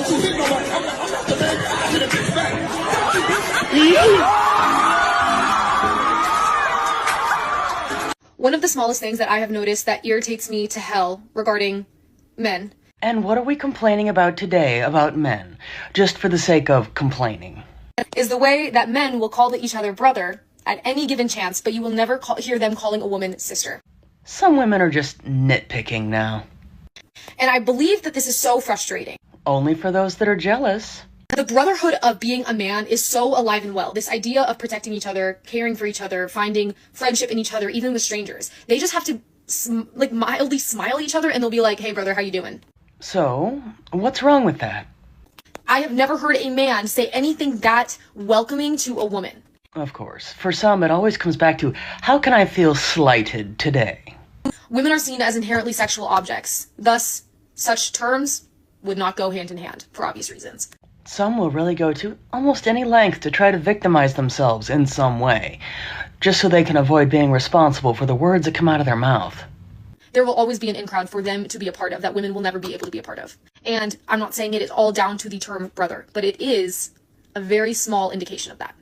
Don't you hit nobody. I'm not the man. I hit a big fat. One of the smallest things that I have noticed that irritates me to hell regarding men. And what are we complaining about today about men? Just for the sake of complaining. Is the way that men will call each other brother at any given chance, but you will never hear them calling a woman sister. Some women are just nitpicking now. And I believe that this is so frustrating. Only for those that are jealous. The brotherhood of being a man is so alive and well. This idea of protecting each other, caring for each other, finding friendship in each other, even with strangers. They just have to mildly smile at each other and they'll be like, hey brother, how you doing? So, what's wrong with that? I have never heard a man say anything that welcoming to a woman. Of course. For some, it always comes back to, how can I feel slighted today? Women are seen as inherently sexual objects. Thus, such terms would not go hand in hand, for obvious reasons. Some will really go to almost any length to try to victimize themselves in some way, just so they can avoid being responsible for the words that come out of their mouth. There will always be an in-crowd for them to be a part of that women will never be able to be a part of. And I'm not saying it is all down to the term brother, but it is a very small indication of that.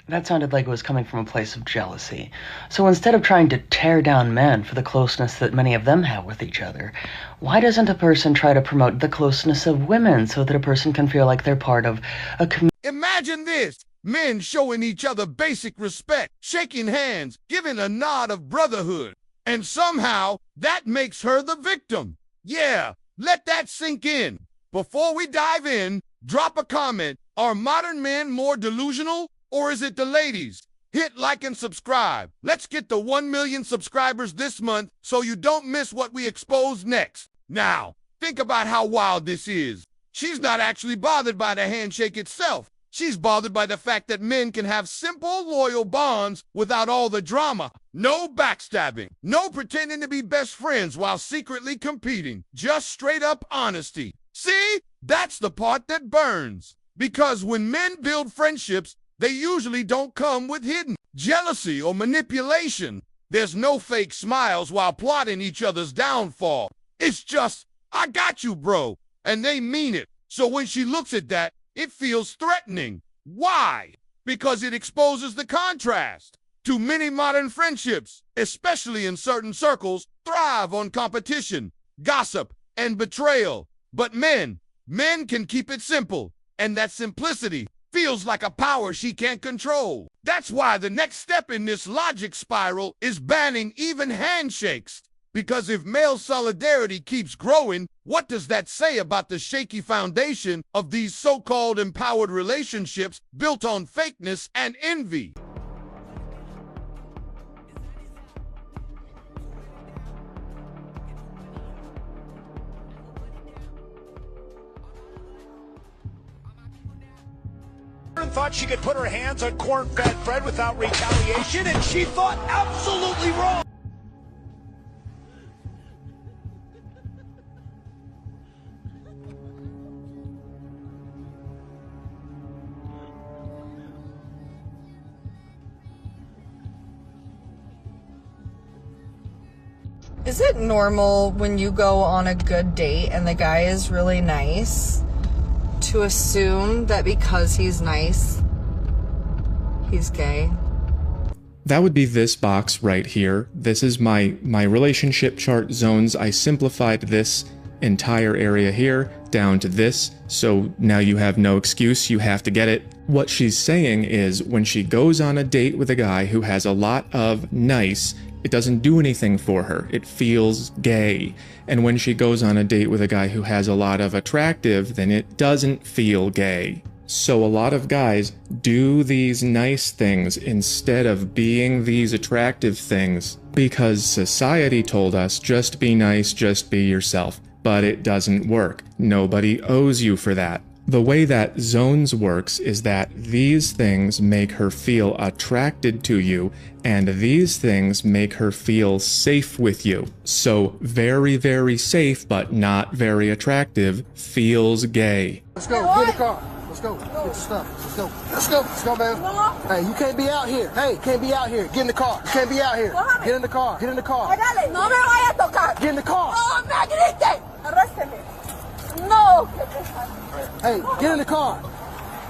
That sounded like it was coming from a place of jealousy. So instead of trying to tear down men for the closeness that many of them have with each other, why doesn't a person try to promote the closeness of women so that a person can feel like they're part of a community? Imagine this. Men showing each other basic respect, shaking hands, giving a nod of brotherhood. And somehow, that makes her the victim. Yeah, let that sink in. Before we dive in, drop a comment. Are modern men more delusional, or is it the ladies? Hit like and subscribe. Let's get to 1 million subscribers this month so you don't miss what we expose next. Now, think about how wild this is. She's not actually bothered by the handshake itself. She's bothered by the fact that men can have simple, loyal bonds without all the drama. No backstabbing. No pretending to be best friends while secretly competing. Just straight up honesty. See? That's the part that burns. Because when men build friendships, they usually don't come with hidden jealousy or manipulation. There's no fake smiles while plotting each other's downfall. It's just, I got you, bro. And they mean it. So when she looks at that, it feels threatening. Why? Because it exposes the contrast. Too many modern friendships, especially in certain circles, thrive on competition, gossip, and betrayal. But men can keep it simple, and that simplicity feels like a power she can't control. That's why the next step in this logic spiral is banning even handshakes. Because if male solidarity keeps growing, what does that say about the shaky foundation of these so-called empowered relationships built on fakeness and envy? Thought she could put her hands on corn-fed bread without retaliation, and she thought absolutely wrong. Is it normal when you go on a good date and the guy is really nice to assume that because he's nice, he's gay? That would be this box right here. This is my relationship chart zones. I simplified this entire area here down to this, so now you have no excuse, you have to get it. What she's saying is when she goes on a date with a guy who has a lot of nice, it doesn't do anything for her. It feels gay. And when she goes on a date with a guy who has a lot of attractive, then it doesn't feel gay. So a lot of guys do these nice things instead of being these attractive things because society told us just be nice, just be yourself. But it doesn't work. Nobody owes you for that. The way that zones works is that these things make her feel attracted to you, and these things make her feel safe with you. So very, very safe, but not very attractive, feels gay. Let's go, get in the car. Let's go, get your stuff. Let's go. Let's go. Let's go, man. Hey, you can't be out here. Hey, can't be out here. Get in the car. You can't be out here. Get in the car. Get in the car. No me vaya a tocar. Get in the car. No me grite. Arrésteme. No. Hey, get in the car.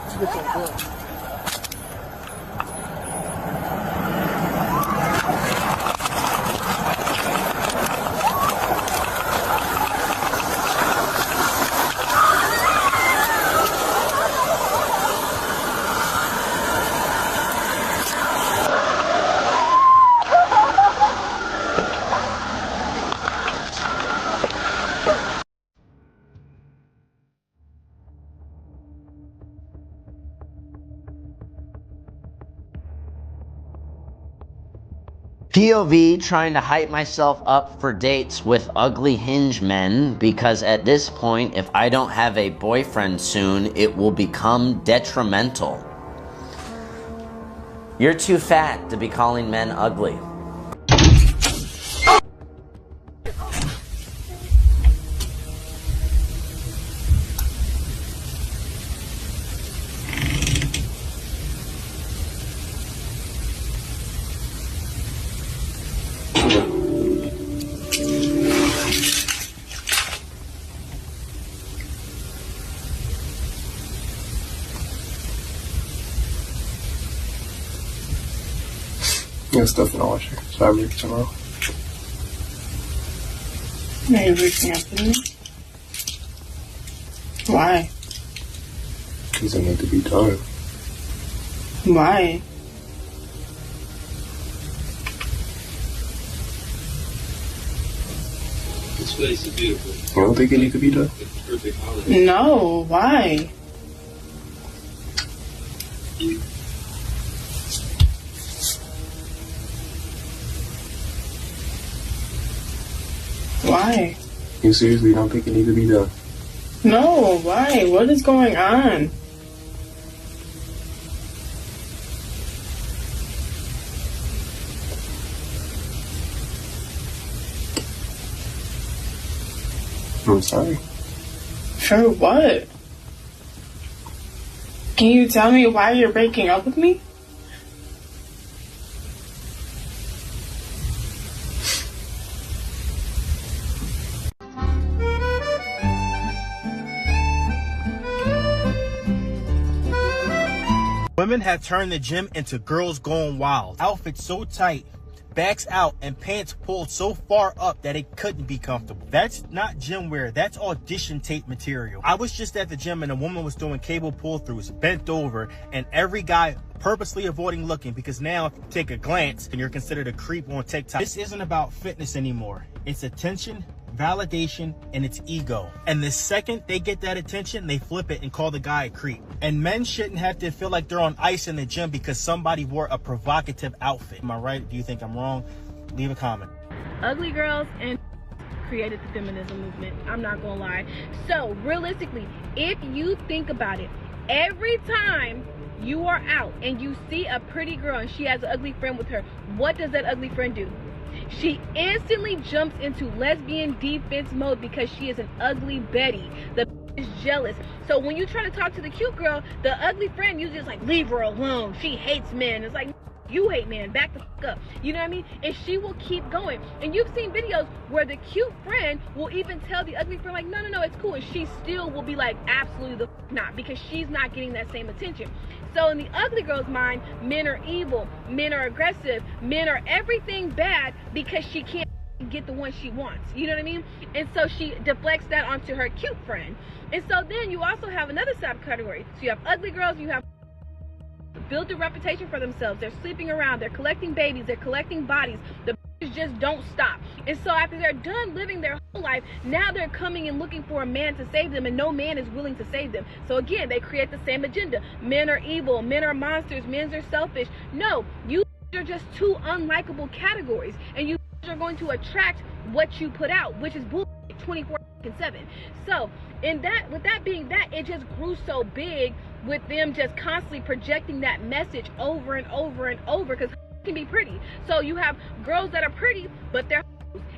Let's get to the bill. POV trying to hype myself up for dates with ugly hinge men because at this point, if I don't have a boyfriend soon, it will become detrimental. You're too fat to be calling men ugly. Yeah, stuff in the washer. So I'll make it tomorrow. Now you're waking up with me? Why? Because I need to be done. Why? This place is beautiful. You don't think it need to be done? It's the perfect holiday. No, why? Why? You seriously don't think it need to be done? No, why? What is going on? I'm sorry. For what? Can you tell me why you're breaking up with me? Women have turned the gym into girls going wild. Outfits so tight, backs out, and pants pulled so far up that it couldn't be comfortable. That's not gym wear, that's audition tape material. I was just at the gym and a woman was doing cable pull-throughs, bent over, and every guy purposely avoiding looking because now if you take a glance and you're considered a creep on TikTok. This isn't about fitness anymore. It's attention, validation, and it's ego. And the second they get that attention, they flip it and call the guy a creep. And men shouldn't have to feel like they're on ice in the gym because somebody wore a provocative outfit. Am I right? Do you think I'm wrong? Leave a comment. Ugly girls and created the feminism movement. I'm not gonna lie. So realistically, if you think about it, every time you are out and you see a pretty girl and she has an ugly friend with her, what does that ugly friend do? She instantly jumps into lesbian defense mode because she is an ugly Betty. The is jealous. So when you try to talk to the cute girl, the ugly friend, you just like, leave her alone. She hates men. It's like, you hate men. Back the fuck up. You know what I mean? And she will keep going. And you've seen videos where the cute friend will even tell the ugly friend, like, no, no, no, it's cool. And she still will be like, absolutely the fuck not, because she's not getting that same attention. So in the ugly girl's mind, men are evil, men are aggressive, men are everything bad because she can't get the one she wants. You know what I mean? And so she deflects that onto her cute friend. And so then you also have another subcategory. So you have ugly girls, you have built a reputation for themselves. They're sleeping around, they're collecting babies, they're collecting bodies. The just don't stop. And so after they're done living their whole life, now they're coming and looking for a man to save them, and no man is willing to save them. So again, they create the same agenda. Men are evil, men are monsters, men are selfish. No, you are just two unlikable categories, and you are going to attract what you put out, which is bullshit 24/7. So with that being that, it just grew so big with them just constantly projecting that message over and over and over, because can be pretty. So you have girls that are pretty, but they're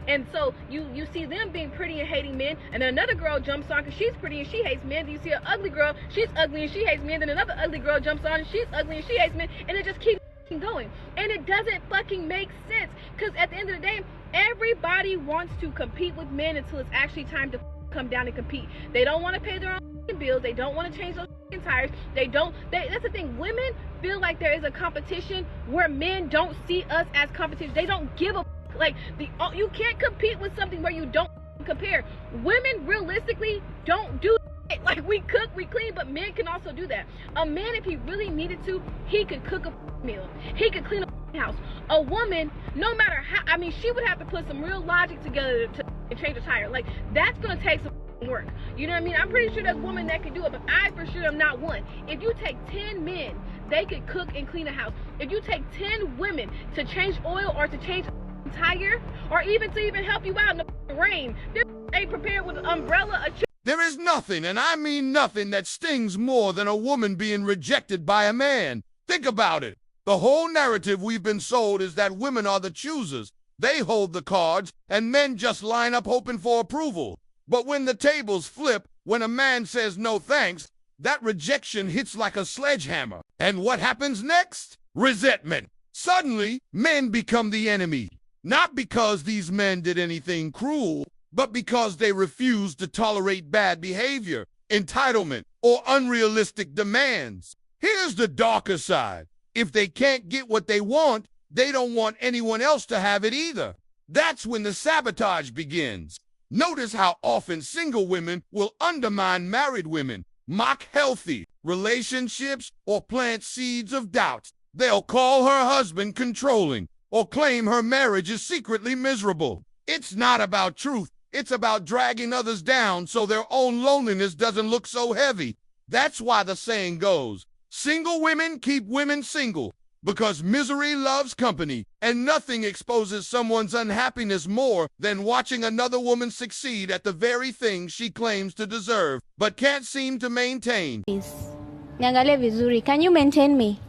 and so you see them being pretty and hating men, and then another girl jumps on because she's pretty and she hates men. Then you see an ugly girl, she's ugly and she hates men, then another ugly girl jumps on and she's ugly and she hates men, and it just keeps going. And it doesn't fucking make sense, because at the end of the day, everybody wants to compete with men until it's actually time to come down and compete. They don't want to pay their own bills. They don't want to change those tires. That's the thing. Women feel like there is a competition where men don't see us as competition. They don't give a like you can't compete with something where you don't compare. Women realistically don't do it. Like, we cook, we clean, but men can also do that. A man, if he really needed to, he could cook a meal. He could clean a house. A woman, no matter how, I mean, she would have to put some real logic together to change a tire. Like, that's gonna take some work. You know what I mean? I'm pretty sure there's women that can do it, but I for sure am not one. If you take 10 men, they could cook and clean a house. If you take 10 women to change oil or to change a tire, or even to even help you out in the rain, they ain't prepared with an umbrella, There is nothing, and I mean nothing, that stings more than a woman being rejected by a man. Think about it. The whole narrative we've been sold is that women are the choosers. They hold the cards, and men just line up hoping for approval. But when the tables flip, when a man says no thanks, that rejection hits like a sledgehammer. And what happens next? Resentment. Suddenly, men become the enemy. Not because these men did anything cruel, but because they refuse to tolerate bad behavior, entitlement, or unrealistic demands. Here's the darker side. If they can't get what they want, they don't want anyone else to have it either. That's when the sabotage begins. Notice how often single women will undermine married women, mock healthy relationships, or plant seeds of doubt. They'll call her husband controlling, or claim her marriage is secretly miserable. It's not about truth. It's about dragging others down so their own loneliness doesn't look so heavy. That's why the saying goes, single women keep women single, because misery loves company, and nothing exposes someone's unhappiness more than watching another woman succeed at the very thing she claims to deserve, but can't seem to maintain. Niangalie vizuri. Can you maintain me?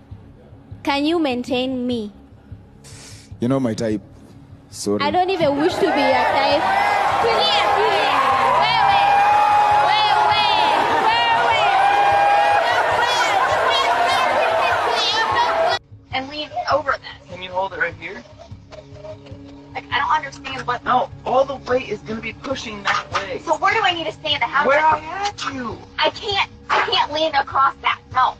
Can you maintain me? You're not my type. Sorry. I don't even wish to be your type. And lean over this. Can you hold it right here? Like, I don't understand what. No, all the weight is going to be pushing that way. So where do I need to stand? How where I had you. I can't lean across that. No.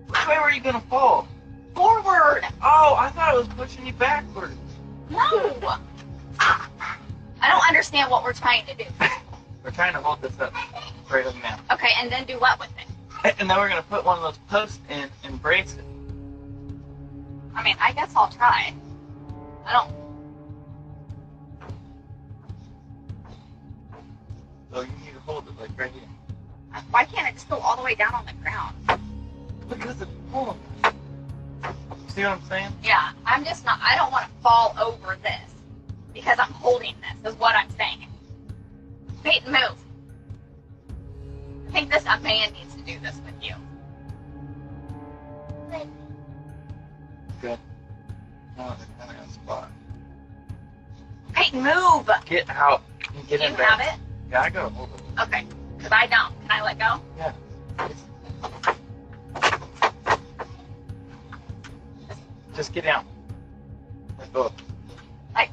Which way were you going to fall? Forward. Oh, I thought it was pushing you backwards. No. I don't understand what we're trying to do. We're trying to hold this up right up now. Okay, and then do what with it? And then we're going to put one of those posts in and brace it. I mean, I guess I'll try. I don't. So you need to hold it like right here. Why can't it just go all the way down on the ground? Because it's full. See what I'm saying? Yeah, I'm just not. I don't want to fall over this because I'm holding this. Is what I'm saying. Peyton, move. I think a man needs to do this with you. Good. No, they're kind of on spot. Peyton, move! Get out. Get in you there. have it? Yeah, I gotta hold it. Okay, because I don't. Can I let go? Yeah. Just get down. Let go. Like,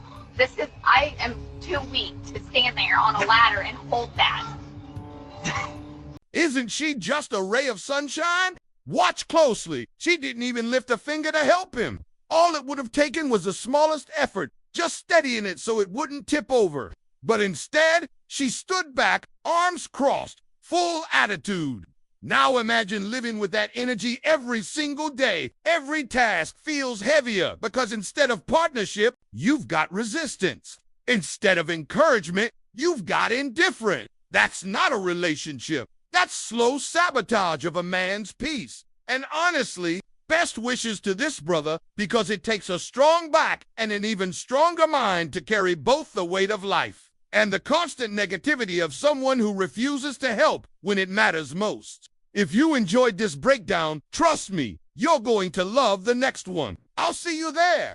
I am too weak to stand there on a ladder and hold that. Isn't she just a ray of sunshine? Watch closely. She didn't even lift a finger to help him. All it would have taken was the smallest effort, just steadying it so it wouldn't tip over. But instead, she stood back, arms crossed, full attitude. Now imagine living with that energy every single day. Every task feels heavier because instead of partnership, you've got resistance. Instead of encouragement, you've got indifference. That's not a relationship. That's slow sabotage of a man's peace. And honestly, best wishes to this brother, because it takes a strong back and an even stronger mind to carry both the weight of life and the constant negativity of someone who refuses to help when it matters most. If you enjoyed this breakdown, trust me, you're going to love the next one. I'll see you there.